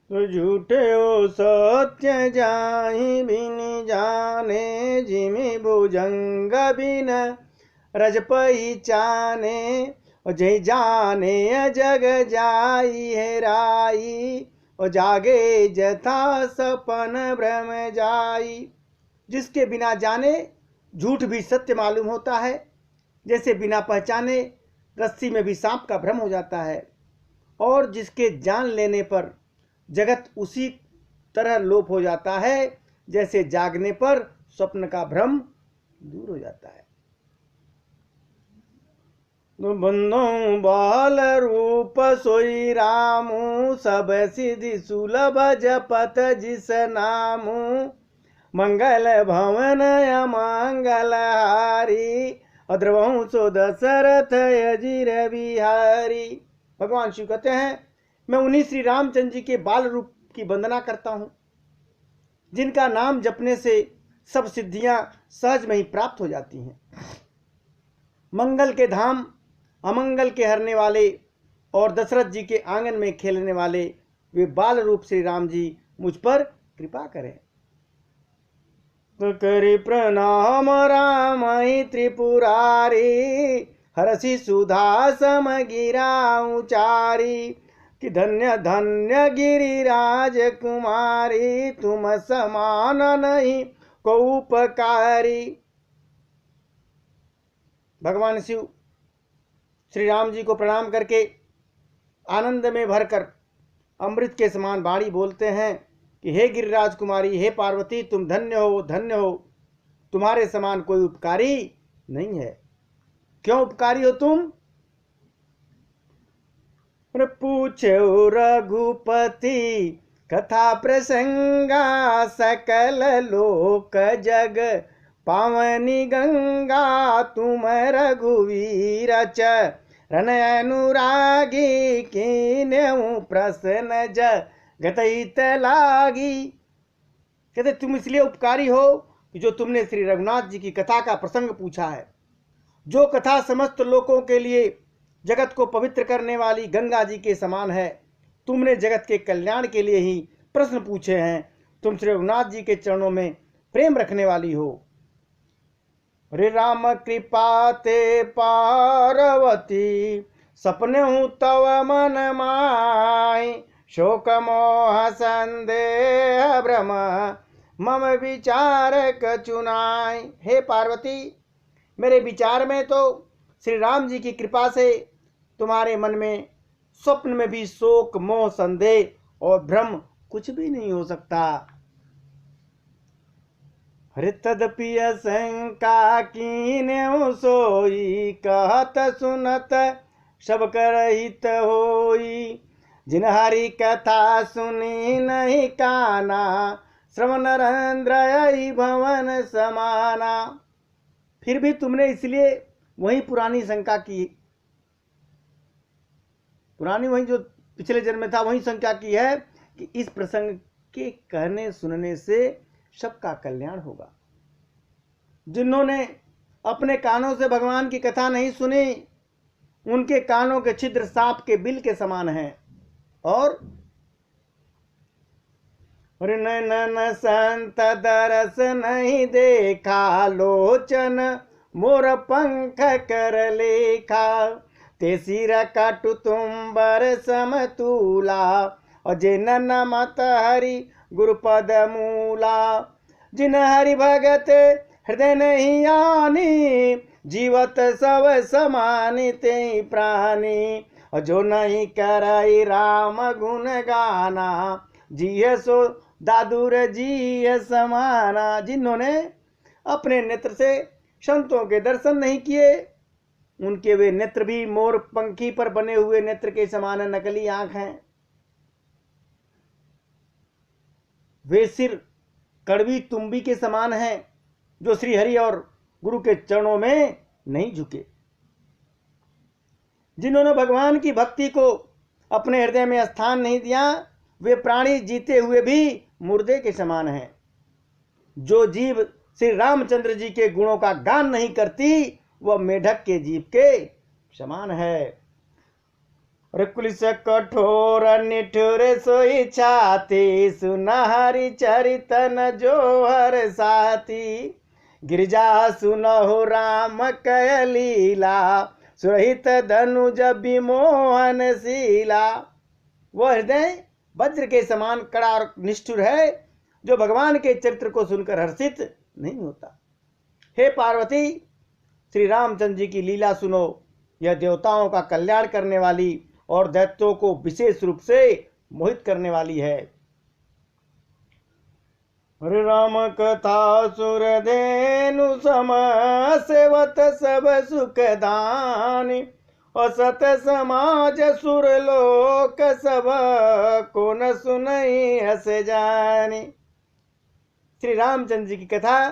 झूठे हो सत्य जाहि बिन जाने, जिमि भुजंग बिन रज पहिचाने। जय जाने जग जाई हेराई, और जागे जथा सपन भ्रम जाई। जिसके बिना जाने झूठ भी सत्य मालूम होता है, जैसे बिना पहचाने रस्सी में भी सांप का भ्रम हो जाता है। और जिसके जान लेने पर जगत उसी तरह लोप हो जाता है, जैसे जागने पर स्वप्न का भ्रम दूर हो जाता है। बंधो बाल रूप सोई रामू, सब सिद्धि सुलभ जपत जिस नामू। मंगल भवन अमंगल हारी, अद्रवहु सो दशरथ अजीर बिहारी। भगवान शिव कहते हैं, मैं उन्हीं श्री रामचंद्र जी के बाल रूप की वंदना करता हूं, जिनका नाम जपने से सब सिद्धियां सहज में ही प्राप्त हो जाती हैं। मंगल के धाम, अमंगल के हरने वाले और दशरथ जी के आंगन में खेलने वाले वे बाल रूप श्री राम जी मुझ पर कृपा करें। तो करि प्रणाम राम त्रिपुरारी, हरसि सुधा सम गिरा उचारी। कि धन्य धन्य गिरिराज कुमारी, तुम समान नहीं को उपकारी। भगवान शिव श्री राम जी को प्रणाम करके आनंद में भरकर अमृत के समान वाणी बोलते हैं कि हे गिरिराज कुमारी, हे पार्वती, तुम धन्य हो, धन्य हो, तुम्हारे समान कोई उपकारी नहीं है। क्यों उपकारी हो तुम? पूछो रघुपति कथा प्रसंगा, सकल लोक जग पावनी गंगा। तुम रघुवीर चरण अनुरागी, कीन्हु प्रश्न जगत हित लागी। कहते तुम इसलिए उपकारी हो कि जो तुमने श्री रघुनाथ जी की कथा का प्रसंग पूछा है। जो कथा समस्त लोकों के लिए जगत को पवित्र करने वाली गंगा जी के समान है। तुमने जगत के कल्याण के लिए ही प्रश्न पूछे हैं। तुम श्री रघुनाथ जी के चरणों में प्रेम रखने वाली हो। रे राम कृपा ते पार्वती, सपने हूँ तव मन माई। शोक मोह संदेह भ्रम मम विचार कचुनाई। हे पार्वती, मेरे विचार में तो श्री राम जी की कृपा से तुम्हारे मन में स्वप्न में भी शोक मोह संदेह और भ्रम कुछ भी नहीं हो सकता। हरि तदपि शंका कीन्हु सोई, कहत सुनत सब कर हित होई। जिन हरि कथा सुनी नहीं काना, श्रवण नरेंद्र यही भवन समाना। फिर भी तुमने इसलिए वही पुरानी शंका की, पुरानी वही जो पिछले जन्म में था वही शंका की है कि इस प्रसंग के कहने सुनने से सबका कल्याण होगा। जिन्होंने अपने कानों से भगवान की कथा नहीं सुनी, उनके कानों के छिद्र सांप के बिल के समान हैं। और नैनन संत दरस नहीं देखा, लोचन मोर पंख कर लेखा। ते सिर कटु तुम्बर समतूला, और जिन नमत हरि गुरुपद मूला। जिन हरि भगत हृदय नहीं आनी, जीवत सब समानी ते प्राणी। और जो नहीं करई राम गुण गाना, जिय सो दादुर जी समाना। जिन्होंने अपने नेत्र से संतों के दर्शन नहीं किए, उनके वे नेत्र भी मोर पंखी पर बने हुए नेत्र के समान नकली आंख हैं। वे सिर कड़वी तुम्बी के समान हैं, जो श्री हरि और गुरु के चरणों में नहीं झुके। जिन्होंने भगवान की भक्ति को अपने हृदय में स्थान नहीं दिया, वे प्राणी जीते हुए भी मुर्दे के समान हैं। जो जीव श्री रामचंद्र जी के गुणों का गान नहीं करती, वह मेढक के जीव के समान है। और कुलिस कठोर निठुर सोई छाती, सुनहरी चरितन जो हर साथी। गिरिजा सुनहु राम कय लीला, सुरहित धनुज विमोहन शीला। वह हृदय वज्र के समान कड़ा और निष्ठुर है, जो भगवान के चरित्र को सुनकर हर्षित नहीं होता। हे पार्वती, श्री रामचंद्र जी की लीला सुनो। यह देवताओं का कल्याण करने वाली और दैत्यों को विशेष रूप से मोहित करने वाली है। हरे राम कथा सुर धेनु सम, सेवत सब सुख दान। असत समाज सुर लोक सब, को न सुनई हस जानी। श्री रामचंद्र जी की कथा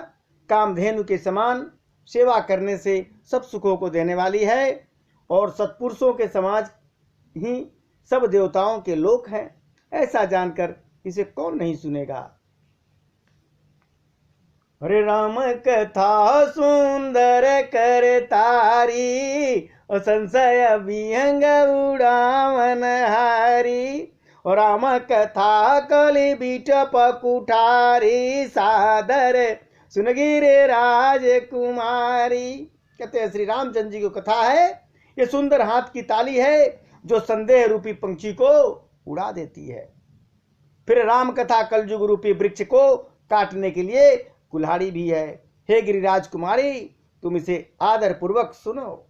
कामधेनु के समान सेवा करने से सब सुखों को देने वाली है, और सत्पुरुषों के समाज ही सब देवताओं के लोक हैं। ऐसा जानकर इसे कौन नहीं सुनेगा। हरे राम कथा सुंदर कर तारी, और संशय विहंग उड़ावन हारी। और राम कथा कलि बिटप कुठारी, सादर सुनगिरे राजकुमारी। कहते हैं श्री रामचंद्र जी की कथा है, ये सुंदर हाथ की ताली है जो संदेह रूपी पंछी को उड़ा देती है। फिर राम कथा कलयुग रूपी वृक्ष को काटने के लिए कुल्हाड़ी भी है। हे गिरिराज कुमारी, तुम इसे आदर पूर्वक सुनो।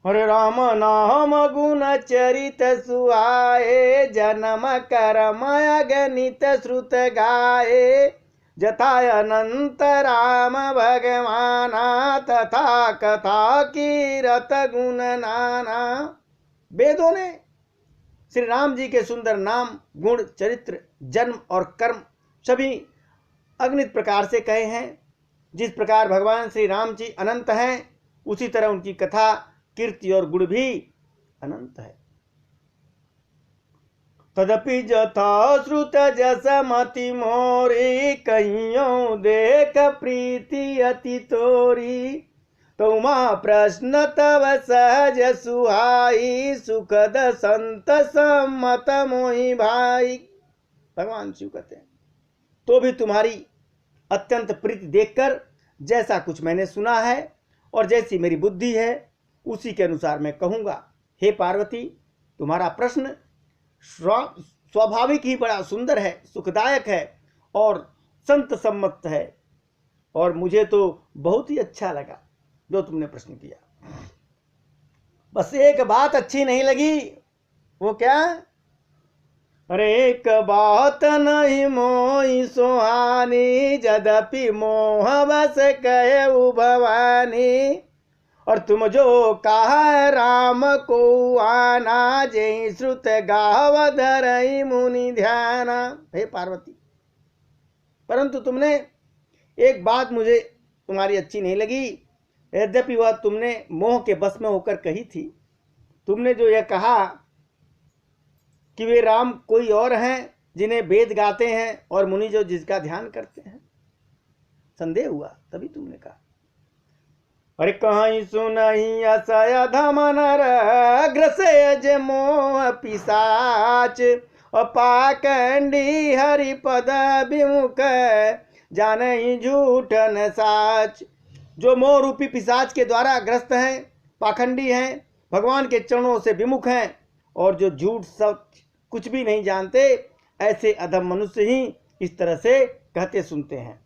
हरे राम नाम गुण चरित सुहाए, जन्म कर्म अगणित श्रुत गाए। जथा अनंत राम भगवाना, तथा कथा कीरत गुण नाना। वेदों ने श्री राम जी के सुंदर नाम, गुण, चरित्र, जन्म और कर्म सभी अगणित प्रकार से कहे हैं। जिस प्रकार भगवान श्री राम जी अनंत हैं, उसी तरह उनकी कथा, कीर्ति और गुण भी अनंत है। तदपि जथा श्रुत जस मति मोरी, कहियों देख प्रीति अति तोरी। तुमा प्रश्न तव सहज सुहाई, सुखद संत सम्मत मोहि भाई। भगवान शिव कहते हैं, तो भी तुम्हारी अत्यंत प्रीति देखकर जैसा कुछ मैंने सुना है और जैसी मेरी बुद्धि है, उसी के अनुसार मैं कहूँगा। हे पार्वती, तुम्हारा प्रश्न स्वाभाविक ही बड़ा सुंदर है, सुखदायक है और संत सम्मत है, और मुझे तो बहुत ही अच्छा लगा जो तुमने प्रश्न किया। बस एक बात अच्छी नहीं लगी। वो क्या? अरे एक बात नहीं मोहि सुहानी, यद्यपि मोह बस कहे भवानी। और तुम जो कहा राम को आना, जय श्रुत गाव धरई मुनि ध्याना। हे पार्वती, परंतु तुमने एक बात मुझे तुम्हारी अच्छी नहीं लगी, यद्यपि वह तुमने मोह के बस में होकर कही थी। तुमने जो यह कहा कि वे राम कोई और हैं जिन्हें वेद गाते हैं और मुनि जो जिसका ध्यान करते हैं, संदेह हुआ, तभी तुमने कहा। अरे कहीं सुनहि असय धमन ग्रसेज मोह पिशाच, अपाकंडी हरिपद विमुख जानहि झूठन साच। जो मोह रूपी पिशाच के द्वारा ग्रस्त हैं, पाखंडी हैं, भगवान के चरणों से विमुख हैं और जो झूठ सब कुछ भी नहीं जानते, ऐसे अधम मनुष्य ही इस तरह से कहते सुनते हैं।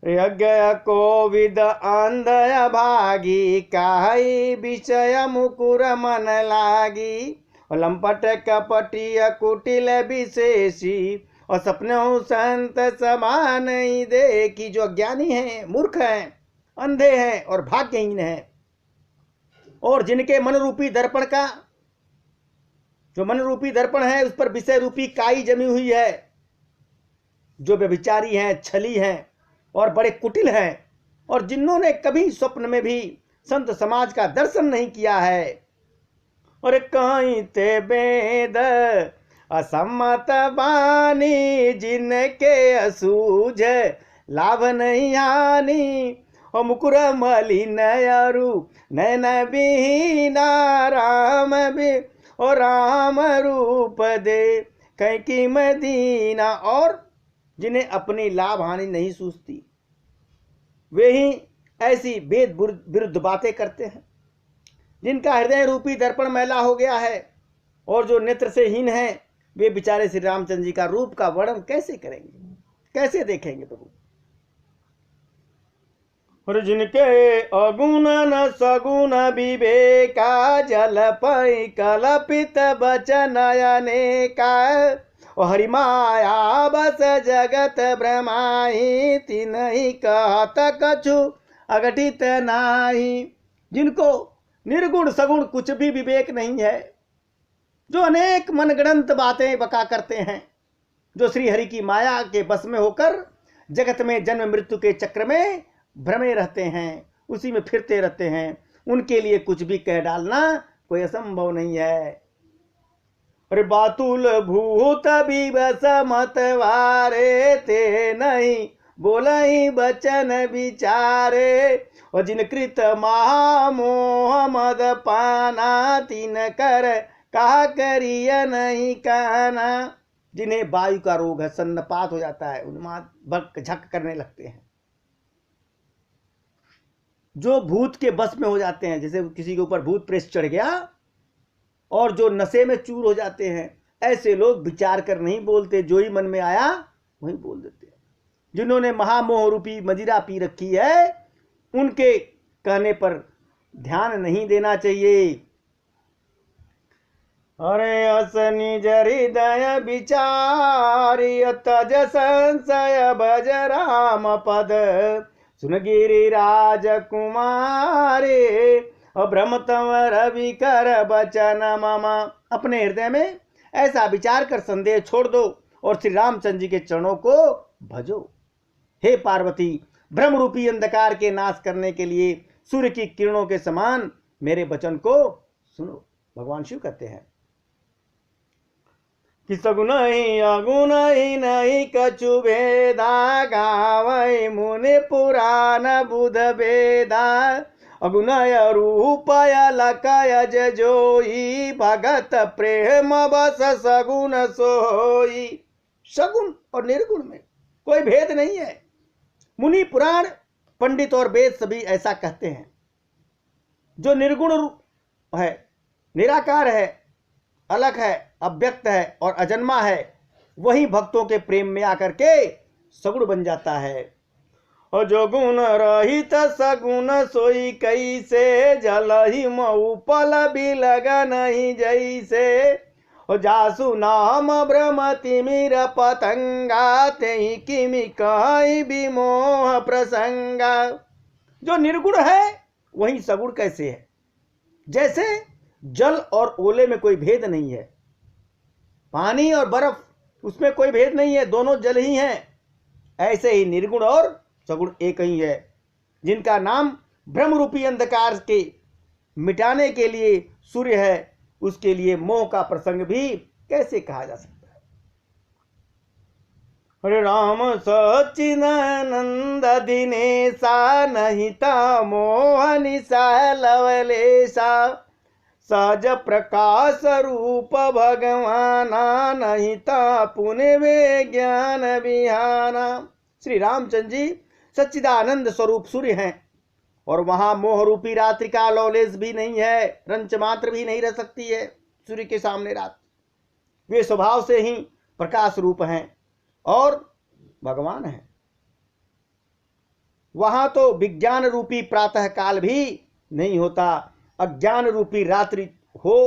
यज्ञ कोविद अंध भागी, काहि विषय मुकुर मन लागी। लंपट कपटी कुटिल विशेषी, और सपनों संत समान देखी। जो अज्ञानी हैं, मूर्ख हैं, अंधे हैं और भाग्यहीन हैं, और जिनके मन रूपी दर्पण का, जो मन रूपी दर्पण है उस पर विषय रूपी काई जमी हुई है, जो व्यभिचारी हैं, छली हैं और बड़े कुटिल हैं, और जिन्होंने कभी स्वप्न में भी संत समाज का दर्शन नहीं किया है। और कहीं ते वेद असम्मत बानी, जिनके असूझ लाभ नहीं हानि। हो मुकुर मलिन अरु नयन विहीना राम भी ओ राम रूप दे कैकी मदीना। और जिन्हें अपनी लाभ हानि नहीं सूझती वे ही ऐसी वेद विरुद्ध बातें करते हैं। जिनका हृदय रूपी दर्पण मैला हो गया है और जो नेत्र से हीन है, वे बेचारे श्री रामचंद्र जी का रूप का वर्णन कैसे करेंगे, कैसे देखेंगे प्रभु। और जिनके अगुण न सगुण विवेका जल पै कल्पित बचन अनेका। हरिमाया बस जगत ब्रह्माही तिनहि कहत कछु अघटित नाही। जिनको निर्गुण सगुण कुछ भी विवेक नहीं है, जो अनेक मनगढ़ंत बातें बका करते हैं, जो श्री हरि की माया के बस में होकर जगत में जन्म मृत्यु के चक्र में भ्रमे रहते हैं, उसी में फिरते रहते हैं, उनके लिए कुछ भी कह डालना कोई असंभव नहीं है। अरे बातुल भूत विवश मतवारे ते नहीं बोलई बचन विचारे। और जिन कृत महामोह मद पाना तिन कर कहा करिय नहीं कहना। जिन्हें वायु का रोग है, सन्नपात हो जाता है, उन्माद बक झक करने लगते हैं, जो भूत के बस में हो जाते हैं, जैसे किसी के ऊपर भूत प्रेत चढ़ गया और जो नशे में चूर हो जाते हैं, ऐसे लोग विचार कर नहीं बोलते, जो ही मन में आया वही बोल देते हैं। जिन्होंने महामोह रूपी मदिरा पी रखी है, उनके कहने पर ध्यान नहीं देना चाहिए। अरे असनि हृदय विचारी तज संशय भज राम पद सुन गिरिराज कुमारे भ्रमतम रवि कर बचन मम। अपने हृदय में ऐसा विचार कर संदेह छोड़ दो और श्री रामचंद्र जी के चरणों को भजो। हे पार्वती, भ्रम रूपी अंधकार के नाश करने के लिए सूर्य की किरणों के समान मेरे वचन को सुनो। भगवान शिव कहते हैं कि सगुन ही अगुण ही नहीं कछु भेदा गावै मुनि पुराण बुध वेदा। अगुणय रूपय लकय जोई भगत प्रेम बस सगुण सोई। सगुण और निर्गुण में कोई भेद नहीं है। मुनि पुराण पंडित और वेद सभी ऐसा कहते हैं। जो निर्गुण है, निराकार है, अलग है, अव्यक्त है और अजन्मा है, वही भक्तों के प्रेम में आकर के सगुण बन जाता है। और जो गुण रहित सगुण सोई कैसे जल ही मऊपल बिलग नहीं जैसे। और जासु नाम ब्रह्म तिमिर पतंगा तेहि किमि कहि विमोह प्रसंगा। जो निर्गुण है वही सगुण कैसे है। जैसे जल और ओले में कोई भेद नहीं है, पानी और बर्फ उसमें कोई भेद नहीं है, दोनों जल ही हैं, ऐसे ही निर्गुण और सगुण एक ही है। जिनका नाम ब्रह्म रूपी अंधकार के मिटाने के लिए सूर्य है, उसके लिए मोह का प्रसंग भी कैसे कहा जा सकता है। हरे राम सच्चिदानंद दिनेशा नहिता मोह निशा लवलेशा। सहज प्रकाश रूप भगवाना नहिता पुण्य वे ज्ञान विहाना। श्री रामचंद्र जी सच्चिदानंद स्वरूप सूर्य हैं और वहां मोह रूपी रात्रि का लौलेस भी नहीं है, रंच मात्र भी नहीं रह सकती है सूर्य के सामने रात। वे स्वभाव से ही प्रकाश रूप हैं और भगवान हैं। वहां तो विज्ञान रूपी प्रातः काल भी नहीं होता, अज्ञान रूपी रात्रि हो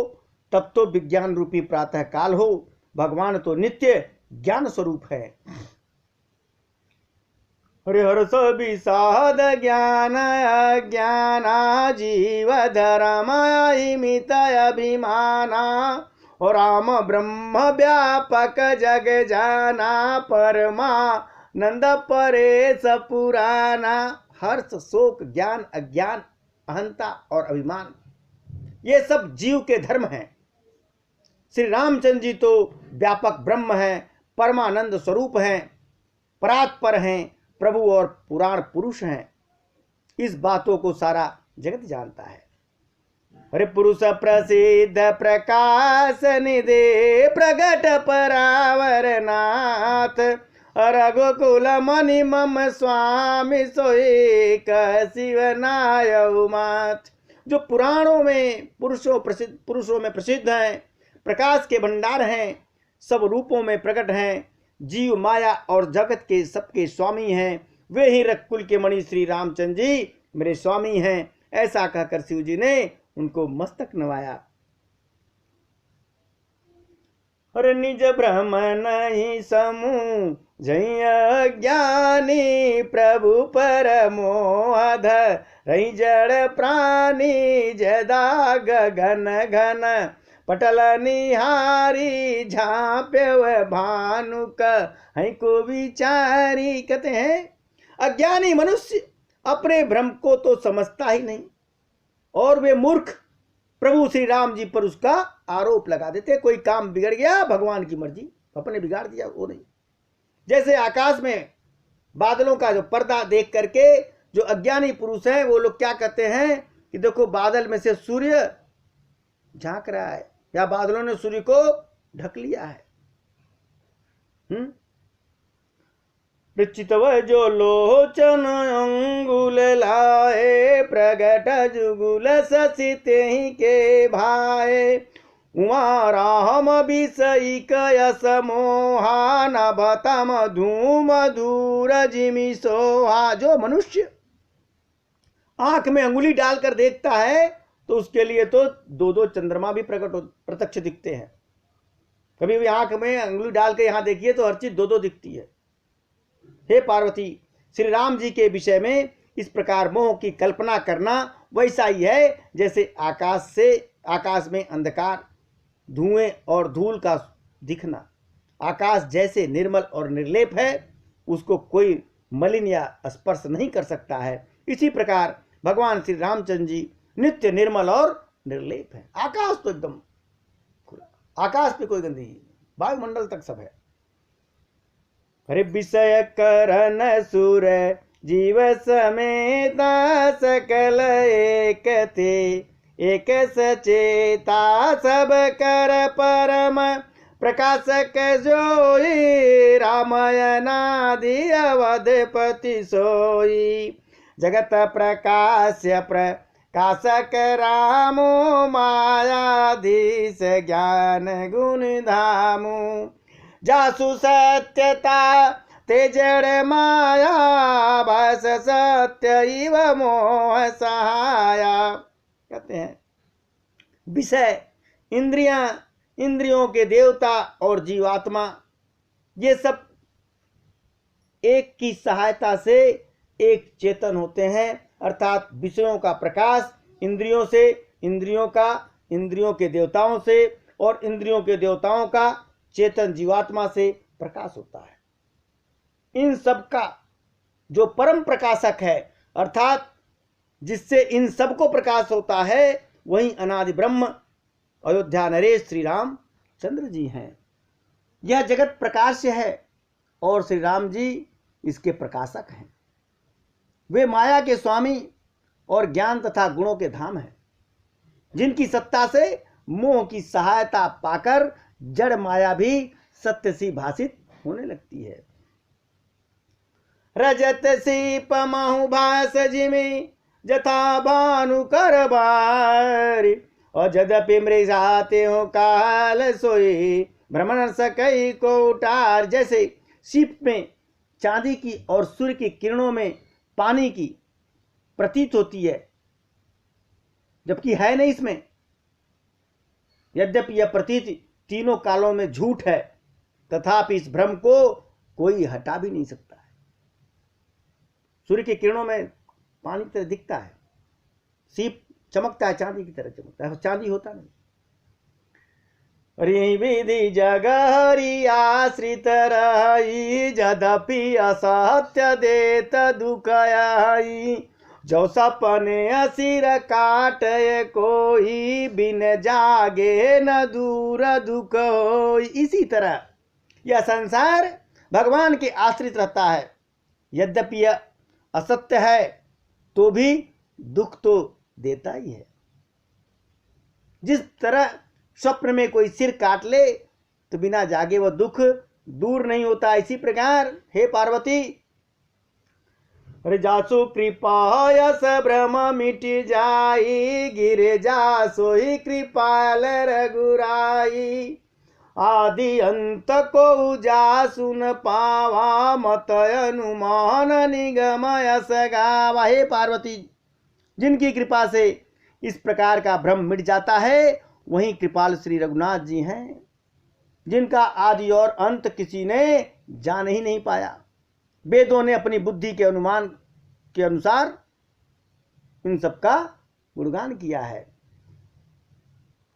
तब तो विज्ञान रूपी प्रातः काल हो। भगवान तो नित्य ज्ञान स्वरूप है। हरे हर्ष विषाद ज्ञान अज्ञाना जीव धर्मित अभिमाना। और राम ब्रह्म व्यापक जग जाना परमानंद परेश पुराना। हर्ष शोक ज्ञान अज्ञान अहंता और अभिमान ये सब जीव के धर्म हैं। श्री रामचंद्र जी तो व्यापक ब्रह्म हैं, परमानंद स्वरूप हैं, परात्पर हैं, प्रभु और पुराण पुरुष हैं। इस बातों को सारा जगत जानता है। अरे पुरुष प्रसिद्ध प्रकाश निधे प्रगट परावर नाथ, रघुकुल मणि मम स्वामी सोई शिवनायु माथ। जो पुराणों में पुरुषों में प्रसिद्ध हैं, प्रकाश के भंडार हैं, सब रूपों में प्रकट हैं, जीव माया और जगत के सबके स्वामी हैं, वे ही रघुकुल के मणि श्री रामचंद्र जी मेरे स्वामी हैं। ऐसा कहकर शिव जी ने उनको मस्तक नवाया। अरे निज ब्रह्म नहीं समूह जय ज्ञानी, प्रभु पर मोहध रही जड़ प्राणी, जदा गगन घन पटल निहारी, झांप्य भानुक है को विचारी। कहते हैं अज्ञानी मनुष्य अपने भ्रम को तो समझता ही नहीं, और वे मूर्ख प्रभु श्री राम जी पर उसका आरोप लगा देते। कोई काम बिगड़ गया, भगवान की मर्जी, अपने बिगाड़ दिया, वो नहीं। जैसे आकाश में बादलों का जो पर्दा देख करके जो अज्ञानी पुरुष हैं, वो लोग क्या कहते हैं कि देखो बादल में से सूर्य झांक रहा है, या बादलों ने सूर्य को ढक लिया है। चितव जो लोचन अंगुल लाए, प्रगट जुगुल ससित ही के भाए, उमा राम विषयी कयस मोहा, नभतम धूम दूर जिमि सोहा। जो मनुष्य आंख में अंगुली डालकर देखता है तो उसके लिए तो दो दो चंद्रमा भी प्रत्यक्ष दिखते हैं। कभी भी आंख में अंगुली डाल के यहां देखिए तो हर चीज दो दो दिखती है। हे पार्वती, श्री राम जी के विषय में इस प्रकार मोह की कल्पना करना वैसा ही है जैसे आकाश में अंधकार, धुएं और धूल का दिखना। आकाश जैसे निर्मल और निर्लेप है, उसको कोई मलिन या स्पर्श नहीं कर सकता है। इसी प्रकार भगवान श्री रामचंद्र जी नित्य निर्मल और निर्लेप है। आकाश तो एकदम खुला, आकाश पे कोई गंदगी नहीं, वायुमंडल तक सब है। अरे विषय करन सुर जीव समेत, सकल एक थे एक सचेता, सब कर परम प्रकाशक जोई, रामायणादि अवधपति सोई, जगत प्रकाश्य प्रकाशक रामो, मायाधीश ज्ञान गुण धामु, जासु सत्यता ते जड़ माया, बस सत्य इव मोह सहाया। कहते हैं विषय, इंद्रियां, इंद्रियों के देवता और जीवात्मा, ये सब एक की सहायता से एक चेतन होते हैं। अर्थात विषयों का प्रकाश इंद्रियों से, इंद्रियों का इंद्रियों के देवताओं से, और इंद्रियों के देवताओं का चेतन जीवात्मा से प्रकाश होता है। इन सब का जो परम प्रकाशक है, अर्थात जिससे इन सब को प्रकाश होता है, वही अनादि ब्रह्म अयोध्या नरेश श्री राम चंद्र जी हैं। यह जगत प्रकाश्य है और श्री राम जी इसके प्रकाशक हैं। वे माया के स्वामी और ज्ञान तथा गुणों के धाम हैं, जिनकी सत्ता से मोह की सहायता पाकर जड़ माया भी सत्य सी भाषित होने लगती है। रजत सीप महु भास जिमि, जथा भानु कर बारी, और जदपि मृषाते हो काल सोई, भ्रमण सकई को उटार। जैसे सीप में चांदी की और सूर्य की किरणों में पानी की प्रतीत होती है, जबकि है नहीं इसमें। यद्यपि यह प्रतीति तीनों कालों में झूठ है, तथापि इस भ्रम को कोई हटा भी नहीं सकता है। सूर्य की किरणों में पानी की तरह दिखता है, सीप चमकता है, चांदी की तरह चमकता है, चांदी होता नहीं। रि विधि जगहरि आश्रित रही, जदपि असत्य देत दुख आई, जो सपने असिर काटे कोई, बिन जागे न दूर दुख होई। इसी तरह यह संसार भगवान के आश्रित रहता है। यद्यपि यह असत्य है, तो भी दुख तो देता ही है। जिस तरह स्वप्न में कोई सिर काट ले तो बिना जागे वह दुख दूर नहीं होता, इसी प्रकार हे पार्वती अरे जासु कृपा यस भ्रम मिट जाई, गिरे जा सोई कृपाल रघुराई। आदि अंत को जा सुन पावा, मत अनुमान निगम यस गावा। हे पार्वती, जिनकी कृपा से इस प्रकार का भ्रम मिट जाता है वही कृपाल श्री रघुनाथ जी हैं, जिनका आदि और अंत किसी ने जान ही नहीं पाया। वेदों ने अपनी बुद्धि के अनुमान के अनुसार इन सबका गुणगान किया है।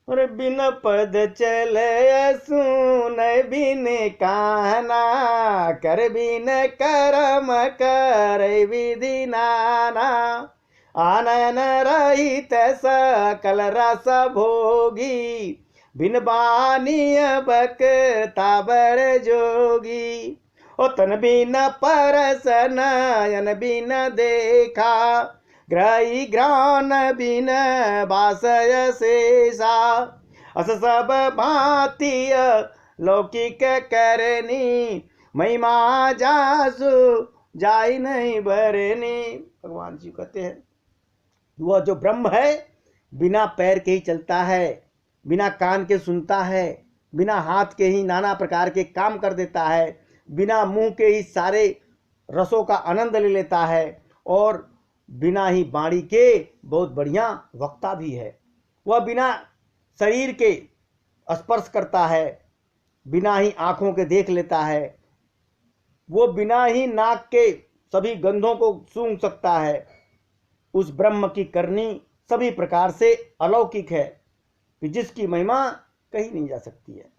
और बिन पद चले सुन बिन काना, कर बिन कर्म कर विधि नाना। आनयन रहित सकल रस भोगी, बिन बानी बकता बर जोगी। ओ तन बिन परस नयन बिन देखा, ग्रही घ्राण बिन बासय शेषा। अस सब भांति लौकिक करनी, महिमा जासु जाई नहीं भरनी। भगवान जी कहते हैं वह जो ब्रह्म है बिना पैर के ही चलता है, बिना कान के सुनता है, बिना हाथ के ही नाना प्रकार के काम कर देता है, बिना मुंह के ही सारे रसों का आनंद ले लेता है, और बिना ही वाणी के बहुत बढ़िया वक्ता भी है। वह बिना शरीर के स्पर्श करता है, बिना ही आंखों के देख लेता है, वो बिना ही नाक के सभी गंधों को सूंघ सकता है। उस ब्रह्म की करनी सभी प्रकार से अलौकिक है कि जिसकी महिमा कही नहीं जा सकती है।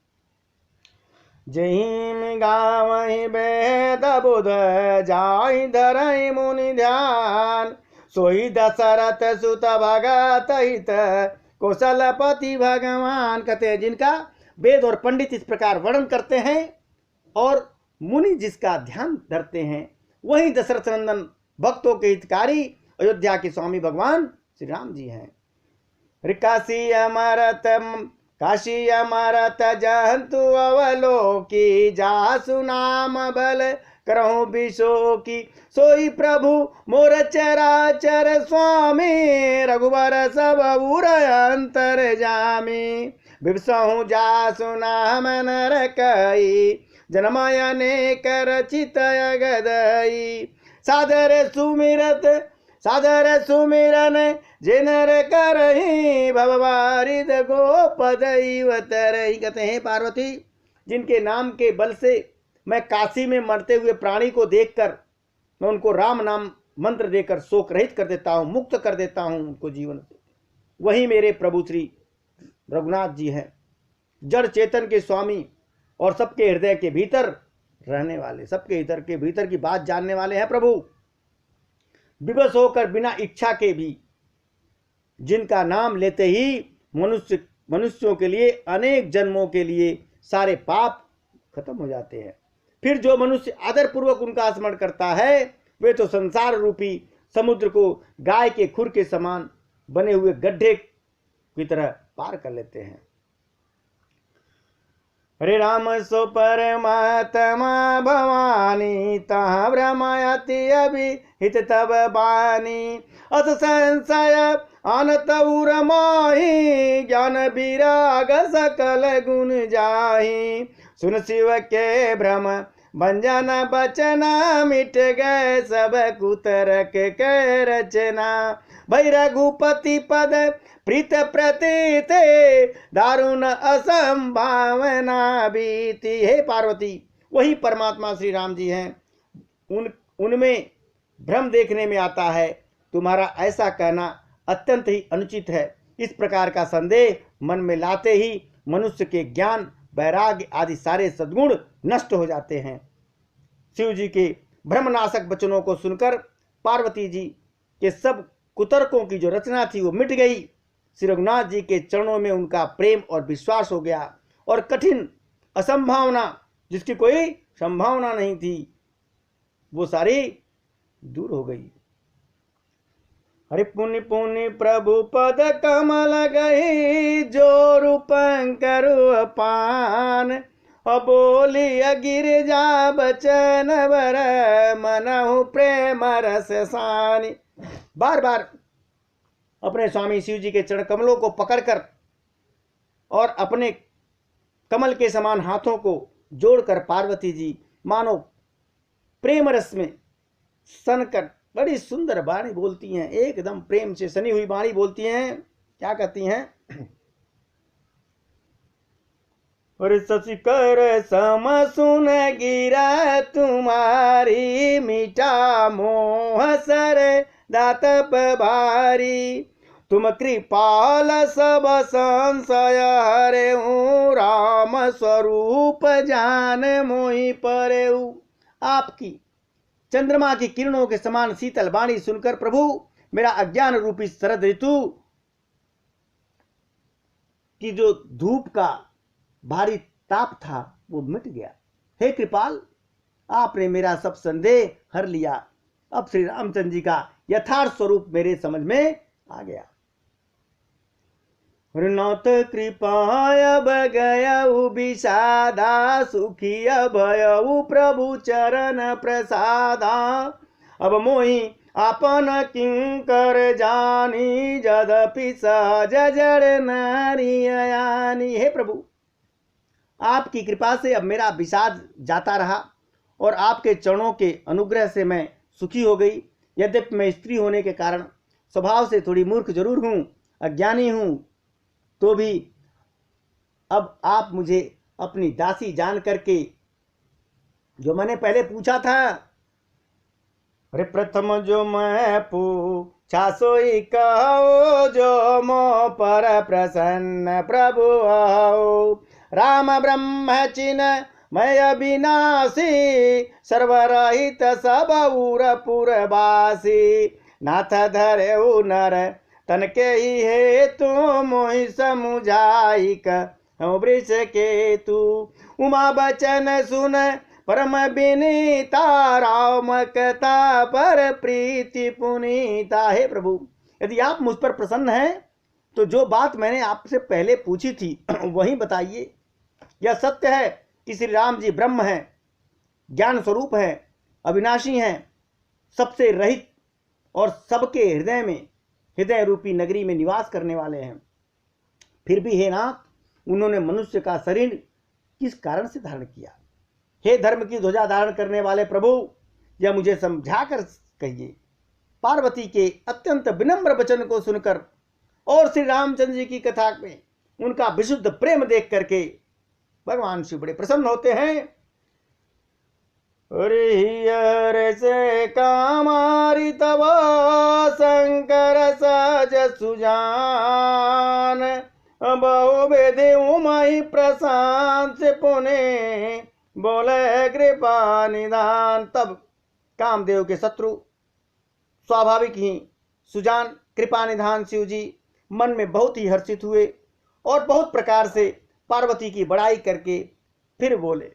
जहिं गावहि वेद बुध जाहि धरहि मुनि ध्यान, सोई दशरथ सुत भगत हित कौशलपति भगवान। कहते हैं जिनका वेद और पंडित इस प्रकार वर्णन करते हैं और मुनि जिसका ध्यान धरते हैं, वही दशरथ नंदन भक्तों के हितकारी अयोध्या के स्वामी भगवान श्री राम जी हैं। काशी अमरत जहंतु अवलोकी, जासु नाम बल करहु विशो की। सोई प्रभु मोर चराचर स्वामी, रघुबर सब उर अंतर जामी। विभसहु जासु नाम नर कई, जनमयने करचित अगदई। सादर सुमिरन जिनर करही, भववारिद गोपदैवतरही। कहते हैं पार्वती, जिनके नाम के बल से मैं काशी में मरते हुए प्राणी को देखकर मैं उनको राम नाम मंत्र देकर शोक रहित कर देता हूँ, मुक्त कर देता हूँ उनको जीवन से, वही मेरे प्रभु श्री रघुनाथ जी हैं, जड़ चेतन के स्वामी और सबके हृदय के भीतर रहने वाले, सबके हृदय के भीतर की बात जानने वाले हैं प्रभु। विवश होकर बिना इच्छा के भी जिनका नाम लेते ही मनुष्यों के लिए अनेक जन्मों के लिए सारे पाप खत्म हो जाते हैं। फिर जो मनुष्य आदर पूर्वक उनका स्मरण करता है वे तो संसार रूपी समुद्र को गाय के खुर के समान बने हुए गड्ढे की तरह पार कर लेते हैं। हरे राम सो परमात्मा भवानी, तहाँ भ्रमयति अभिहित तब बानी। अस संशय अनत उर माही, ज्ञान विराग सकल गुण जाही। सुन शिव के भ्रम भंजन बचना, मिट गए सब कुतरक के रचना। भै रघुपति पद प्रीत प्रतीत, दारुण असंभावना बीती। हे पार्वती, वही परमात्मा श्री राम जी हैं, उनमें भ्रम देखने में आता है। तुम्हारा ऐसा कहना अत्यंत ही अनुचित है। इस प्रकार का संदेह मन में लाते ही मनुष्य के ज्ञान, वैराग्य आदि सारे सद्गुण नष्ट हो जाते हैं। शिव जी के भ्रमनाशक वचनों को सुनकर पार्वती जी के सब कुतर्कों की जो रचना थी वो मिट गई। श्री रघुनाथ जी के चरणों में उनका प्रेम और विश्वास हो गया, और कठिन असंभावना जिसकी कोई संभावना नहीं थी वो सारी दूर हो गई। हरि पुनि पुनि प्रभु पद कमल गई, जो रूपंकर पान। बोली गिरिजा बचन वर, मनहु प्रेम रस सानी। बार बार अपने स्वामी शिव जी के चरण कमलों को पकड़कर और अपने कमल के समान हाथों को जोड़कर पार्वती जी मानो प्रेम रस में सनकर बड़ी सुंदर वाणी बोलती हैं, एकदम प्रेम से सनी हुई वाणी बोलती हैं। क्या कहती हैं? और शशिकर सम सुन गिरा तुम्हारी, मीठा मोह सर दातप भारी। तुम कृपाल सब संशय हरेऊ, राम स्वरूप जान मोहि परेऊ। आपकी चंद्रमा की किरणों के समान शीतल वाणी सुनकर प्रभु मेरा अज्ञान रूपी शरद ऋतु की जो धूप का भारी ताप था वो मिट गया। हे कृपाल, आपने मेरा सब संदेह हर लिया। अब श्री रामचंद्र जी का यथार्थ स्वरूप मेरे समझ में आ गया। नाथ कृपाय अब गयऊ विषादा, सुखी भयऊ प्रभु चरण प्रसादा। अब मोहि आपन किंकर जानी, यद्यपि सहज जड़ नारी अयानी। हे प्रभु, आपकी कृपा से अब मेरा विषाद जाता रहा और आपके चरणों के अनुग्रह से मैं सुखी हो गई। यद्यपि मैं स्त्री होने के कारण स्वभाव से थोड़ी मूर्ख जरूर हूँ, अज्ञानी हूँ, तो भी अब आप मुझे अपनी दासी जान करके जो मैंने पहले पूछा था, अरे प्रथम जो मैं पूछा सोई कहो, जो मो पर प्रसन्न प्रभु आओ। राम ब्रह्म चिन्ह मैं अविनाशी, सर्वरहित सब उर पुरवासी। नाथ धरे नर तन के ही हे तू, मोहि समुझाइक वृष के तू। उमा बचन सुन परम विनीता, राम कथा पर प्रीति पुनीता। हे प्रभु, यदि आप मुझ पर प्रसन्न हैं तो जो बात मैंने आपसे पहले पूछी थी वही बताइए। यह सत्य है कि श्री राम जी ब्रह्म हैं, ज्ञान स्वरूप हैं, अविनाशी हैं, सबसे रहित और सबके हृदय में, हृदय रूपी नगरी में निवास करने वाले हैं। फिर भी हे नाथ, उन्होंने मनुष्य का शरीर किस कारण से धारण किया? हे धर्म की ध्वजा धारण करने वाले प्रभु, यह मुझे समझाकर कहिए। पार्वती के अत्यंत विनम्र वचन को सुनकर और श्री रामचंद्र जी की कथा में उनका विशुद्ध प्रेम देख करके भगवान शिव बड़े प्रसन्न होते हैं। हरि से कामारी तब शंकर सज सुजान, बहु वेदे उमहि प्रशांत से पुने, बोले कृपा निधान। तब कामदेव के शत्रु स्वाभाविक ही सुजान कृपा निधान शिव जी मन में बहुत ही हर्षित हुए और बहुत प्रकार से पार्वती की बड़ाई करके फिर बोले,